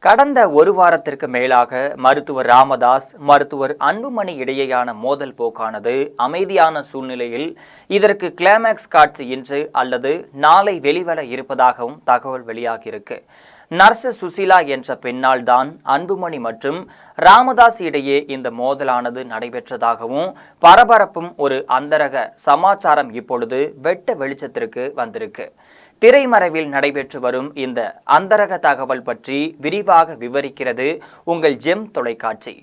கடந்த ஒரு வாரத்திற்கு மேலாக மருத்துவர் ராமதாஸ் மருத்துவர் அன்புமணி இடையேயான மோதல் போக்கானது அமைதியான சூழ்நிலையில் இதற்கு கிளைமாக்ஸ் காட்சி இன்று அல்லது நாளை வெளிவர இருப்பதாகவும் தகவல் வெளியாகியிருக்கு. நர்ஸ் சுசிலா என்ற பெண்ணால் தான் அன்புமணி மற்றும் ராமதாஸ் இடையே இந்த மோதலானது நடைபெற்றதாகவும் பரபரப்பும் ஒரு அந்தரக சமாச்சாரம் இப்பொழுது வெட்ட வெளிச்சத்திற்கு வந்திருக்கு. திரைமறைவில் நடைபெற்று வரும் இந்த அந்தரக தகவல் பற்றி விரிவாக விவரிக்கிறது உங்கள் ஜெம் தொலைக்காட்சி.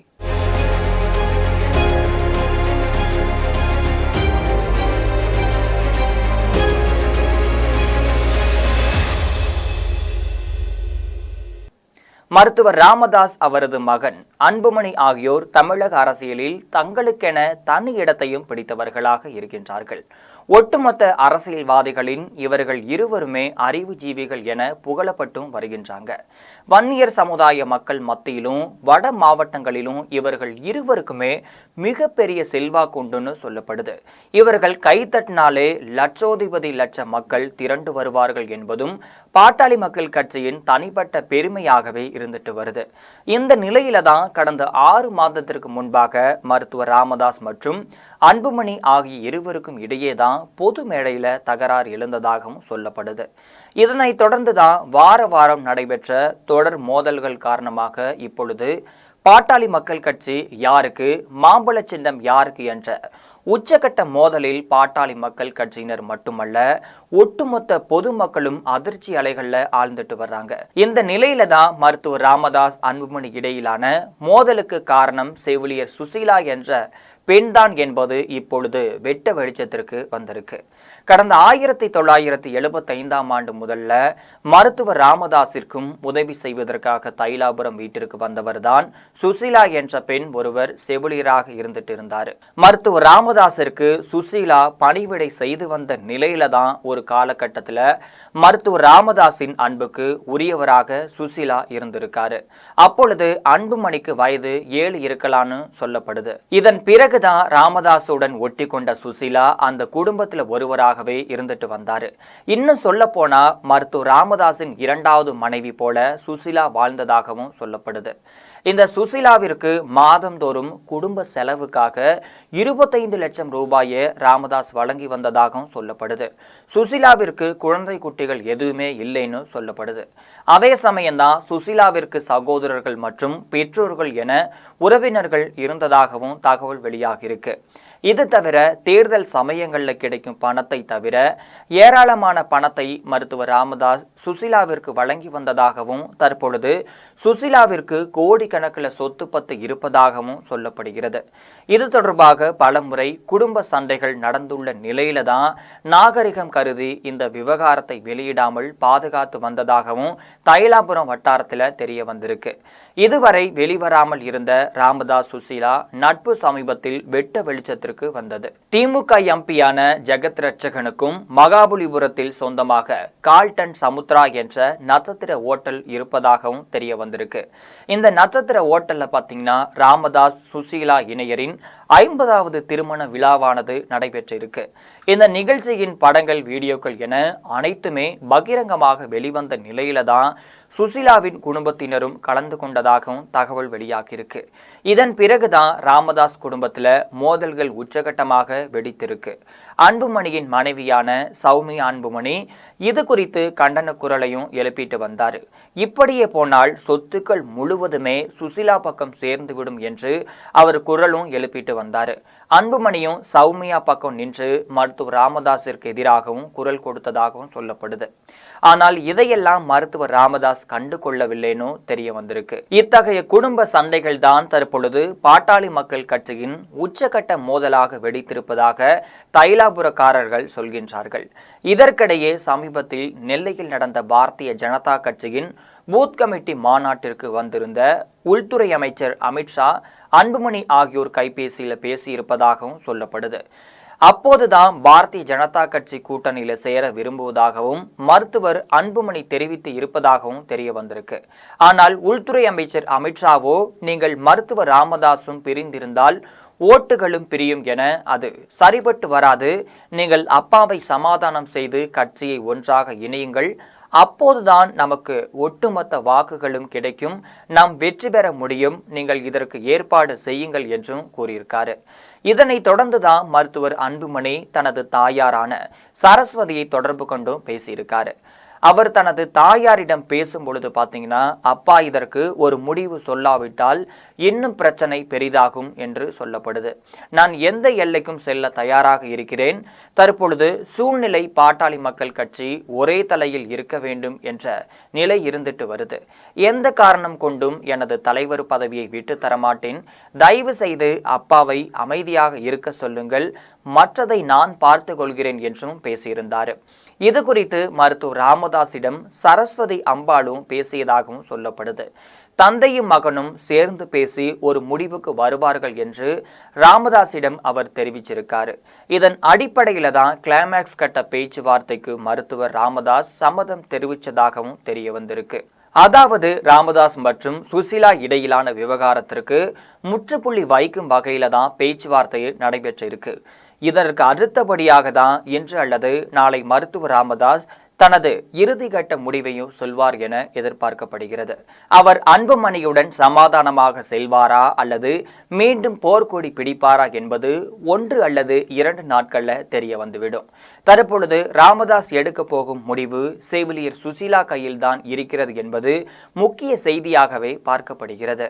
மருத்துவர் ராமதாஸ், அவரது மகன் அன்புமணி ஆகியோர் தமிழக அரசியலில் தங்களுக்கென தனி இடத்தையும் பிடித்தவர்களாக இருக்கின்றார்கள். ஒட்டுமொத்த அரசியல்வாதிகளின் இவர்கள் இருவருமே அறிவுஜீவிகள் என புகழப்பட்டும் வருகின்றாங்க. வன்னியர் சமுதாய மக்கள் மத்தியிலும் வட மாவட்டங்களிலும் இவர்கள் இருவருக்குமே மிகப்பெரிய செல்வாக்கு உண்டுன்னு சொல்லப்படுது. இவர்கள் கைத்தட்டினாலே லட்சோதிபதி லட்ச மக்கள் திரண்டு வருவார்கள் என்பதும் பாட்டாளி மக்கள் கட்சியின் தனிப்பட்ட பெருமையாகவே இருந்துட்டு வருது. இந்த நிலையில தான் கடந்த 6 மாதத்திற்கு முன்பாக மருத்துவர் ராமதாஸ் மற்றும் அன்புமணி ஆகிய இருவருக்கும் இடையேதான் பொது மேடையில தகராறு எழுந்ததாகவும் சொல்லப்படுது. இதனைத் தொடர்ந்துதான் வாரம் நடைபெற்ற தொடர் மோதல்கள் காரணமாக இப்பொழுது பாட்டாளி மக்கள் கட்சி யாருக்கு, மாம்பழ சின்னம் யாருக்கு என்ற உச்சகட்ட மோதலில் பாட்டாளி மக்கள் கட்சியினர் மட்டுமல்ல, ஒட்டுமொத்த பொதுமக்களும் அதிர்ச்சி அலைகள்ல ஆழ்ந்துட்டு வர்றாங்க. இந்த நிலையில தான் மருத்துவர் ராமதாஸ் அன்புமணி இடையிலான மோதலுக்கு காரணம் செவிலியர் சுசிலா என்ற பெண்தான் என்பது இப்பொழுது வெட்ட வெளிச்சத்திற்கு வந்திருக்கு. கடந்த 1975ஆம் ஆண்டு முதல்ல மருத்துவர் ராமதாஸிற்கும் உதவி செய்வதற்காக தைலாபுரம் வீட்டிற்கு வந்தவர்தான் சுசிலா என்ற பெண் ஒருவர் செவிலியராக இருந்துட்டு இருந்தார். மருத்துவர் ராமதாஸிற்கு சுசிலா பணிவிடை செய்து வந்த நிலையில தான் ஒரு காலகட்டத்தில் மருத்துவர் ராமதாஸின் அன்புக்கு உரியவராக சுசிலா இருந்திருக்காரு. அப்பொழுது அன்புமணிக்கு வயது 7 இருக்கலான்னு சொல்லப்படுது. இதன் பிறகுதான் ராமதாஸுடன் ஒட்டி கொண்ட சுசிலா அந்த குடும்பத்தில் ஒருவராகவே இருந்துட்டு வந்தாரு. இன்னும் சொல்ல போனா மருத்துவர் ராமதாஸின் 2வது மனைவி போல சுசிலா வாழ்ந்ததாகவும் சொல்லப்படுது. இந்த சுசிலாவிற்கு மாதந்தோறும் குடும்ப செலவுக்காக 25 லட்சம் ரூபாயை ராமதாஸ் வழங்கி வந்ததாகவும் சொல்லப்படுது. சுசிலாவிற்கு குழந்தை குட்டிகள் எதுவுமே இல்லைன்னு சொல்லப்படுது. அதே சமயம்தான் சுசிலாவிற்கு சகோதரர்கள் மற்றும் பெற்றோர்கள் என உறவினர்கள் இருந்ததாகவும் தகவல் வெளியாகியிருக்கு. இது தவிர தேர்தல் சமயங்களில் கிடைக்கும் பணத்தை தவிர ஏராளமான பணத்தை மருத்துவர் ராமதாஸ் சுசிலாவிற்கு வழங்கி வந்ததாகவும் தற்பொழுது சுசிலாவிற்கு கோடிக்கணக்கில் சொத்து பத்து இருப்பதாகவும் சொல்லப்படுகிறது. இது தொடர்பாக பலமுறை குடும்ப சண்டைகள் நடந்துள்ள நிலையில தான் நாகரிகம் கருதி இந்த விவகாரத்தை வெளியிடாமல் பாதுகாத்து வந்ததாகவும் தைலாபுரம் வட்டாரத்தில் தெரிய வந்திருக்கு. இதுவரை வெளிவராமல் இருந்த ராமதாஸ் சுசிலா நட்பு சமீபத்தில் வெட்ட வெளிச்சத்திற்கு வந்தது. திமுக எம்பியான ஜெகத் ரட்சகனுக்கும் மகாபலிபுரத்தில் சொந்தமாக கால்டன் சமுத்ரா என்ற நட்சத்திர ஓட்டல் இருப்பதாகவும் தெரிய வந்திருக்கு. இந்த நட்சத்திர ஓட்டல்ல பாத்தீங்கன்னா ராமதாஸ் சுசீலா இணையரின் 50வது திருமண விழாவானது நடைபெற்றிருக்கு. இந்த நிகழ்ச்சியின் படங்கள், வீடியோக்கள் என அனைத்துமே பகிரங்கமாக வெளிவந்த நிலையில தான் சுசிலாவின் குடும்பத்தினரும் கலந்து கொண்டதாகவும் தகவல் வெளியாகியிருக்கு. இதன் பிறகுதான் ராமதாஸ் குடும்பத்தில் மோதல்கள் உச்சகட்டமாக வெடித்திருக்கு. அன்புமணியின் மனைவியான சௌமியா அன்புமணி இது குறித்து கண்டன குரலையும் எழுப்பிட்டு வந்தார். இப்படியே போனால் சொத்துக்கள் முழுவதுமே சுசிலா பக்கம் சேர்ந்துவிடும் என்று அவர் குரலும் எழுப்பிட்டு வந்தார். அன்புமணியும் சௌமியா பக்கம் நின்று மருத்துவர் ராமதாஸிற்கு எதிராகவும் குரல் கொடுத்ததாகவும் சொல்லப்படுது. ஆனால் இதையெல்லாம் மருத்துவர் ராமதாஸ் கண்டு கொள்ளவில்லைன்னு தெரிய வந்திருக்கு. இத்தகைய குடும்ப சண்டைகள் தான் தற்பொழுது பாட்டாளி மக்கள் கட்சியின் உச்சகட்ட மோதலாக வெடித்திருப்பதாக தைலாபுரக்காரர்கள் சொல்கின்றார்கள். இதற்கிடையே சமீபத்தில் நெல்லையில் நடந்த பாரதிய ஜனதா கட்சியின் பூத் கமிட்டி மாநாட்டிற்கு வந்திருந்த உள்துறை அமைச்சர் அமித்ஷா, அன்புமணி ஆகியோர் கைபேசியில் பேசியிருப்பதாகவும் சொல்லப்படுது. அப்போதுதான் பாரதிய ஜனதா கட்சி கூட்டணியில் சேர விரும்புவதாகவும் மருத்துவர் அன்புமணி தெரிவித்து இருப்பதாகவும் தெரிய வந்திருக்கு. ஆனால் உள்துறை அமைச்சர் அமித்ஷாவோ, நீங்கள் மருத்துவர் ராமதாஸும் பிரிந்திருந்தால் ஓட்டுகளும் பிரியும் என அது சரிபட்டு வராது, நீங்கள் அப்பாவை சமாதானம் செய்து கட்சியை ஒன்றாக இணையுங்கள், அப்போதுதான் நமக்கு ஒட்டுமொத்த வாக்குகளும் கிடைக்கும், நாம் வெற்றி பெற முடியும், நீங்கள் இதற்கு ஏற்பாடு செய்யுங்கள் என்றும் கூறியிருக்காரு. இதனைத் தொடர்ந்துதான் மருத்துவர் அன்புமணி தனது தாயாரான சரஸ்வதியை தொடர்பு கொண்டும் பேசியிருக்காரு. அவர் தனது தாயாரிடம் பேசும் பொழுது பார்த்தீங்கன்னா, அப்பா இதற்கு ஒரு முடிவு சொல்லாவிட்டால் இன்னும் பிரச்சனை பெரிதாகும் என்று சொல்லப்படுது. நான் எந்த எல்லைக்கும் செல்ல தயாராக இருக்கிறேன். தற்பொழுது சூழ்நிலை பாட்டாளி மக்கள் கட்சி ஒரே தலையில் இருக்க வேண்டும் என்ற நிலை இருந்துட்டு வருது. எந்த காரணம் கொண்டும் எனது தலைவர் பதவியை விட்டு தரமாட்டேன். தயவு செய்து அப்பாவை அமைதியாக இருக்க சொல்லுங்கள், மற்றதை நான் பார்த்து கொள்கிறேன் என்றும் பேசியிருந்தார். இது குறித்து மருத்துவர் ராமதாஸிடம் சரஸ்வதி அம்பாளும் பேசியதாகவும் சொல்லப்படுது. தந்தையும் மகனும் சேர்ந்து பேசி ஒரு முடிவுக்கு வருவார்கள் என்று ராமதாஸிடம் அவர் தெரிவிச்சிருக்காரு. இதன் அடிப்படையில தான் கிளைமேக்ஸ் கட்ட பேச்சுவார்த்தைக்கு மருத்துவர் ராமதாஸ் சம்மதம் தெரிவித்ததாகவும் தெரிய வந்திருக்கு. அதாவது ராமதாஸ் மற்றும் சுசிலா இடையிலான விவகாரத்திற்கு முற்றுப்புள்ளி வைக்கும் வகையில தான் பேச்சுவார்த்தை நடைபெற்றிருக்கு. இதற்கு அடுத்தபடியாக தான் இன்று அல்லது நாளை மருத்துவர் ராமதாஸ் தனது இறுதிக்கட்ட முடிவையும் சொல்வார் என எதிர்பார்க்கப்படுகிறது. அவர் அன்புமணியுடன் சமாதானமாக செல்வாரா அல்லது மீண்டும் போர்க்கொடி பிடிப்பாரா என்பது 1 அல்லது 2 நாட்கள்ல தெரிய வந்துவிடும். தற்பொழுது ராமதாஸ் எடுக்க போகும் முடிவு செவிலியர் சுசிலா கையில்தான் இருக்கிறது என்பது முக்கிய செய்தியாகவே பார்க்கப்படுகிறது.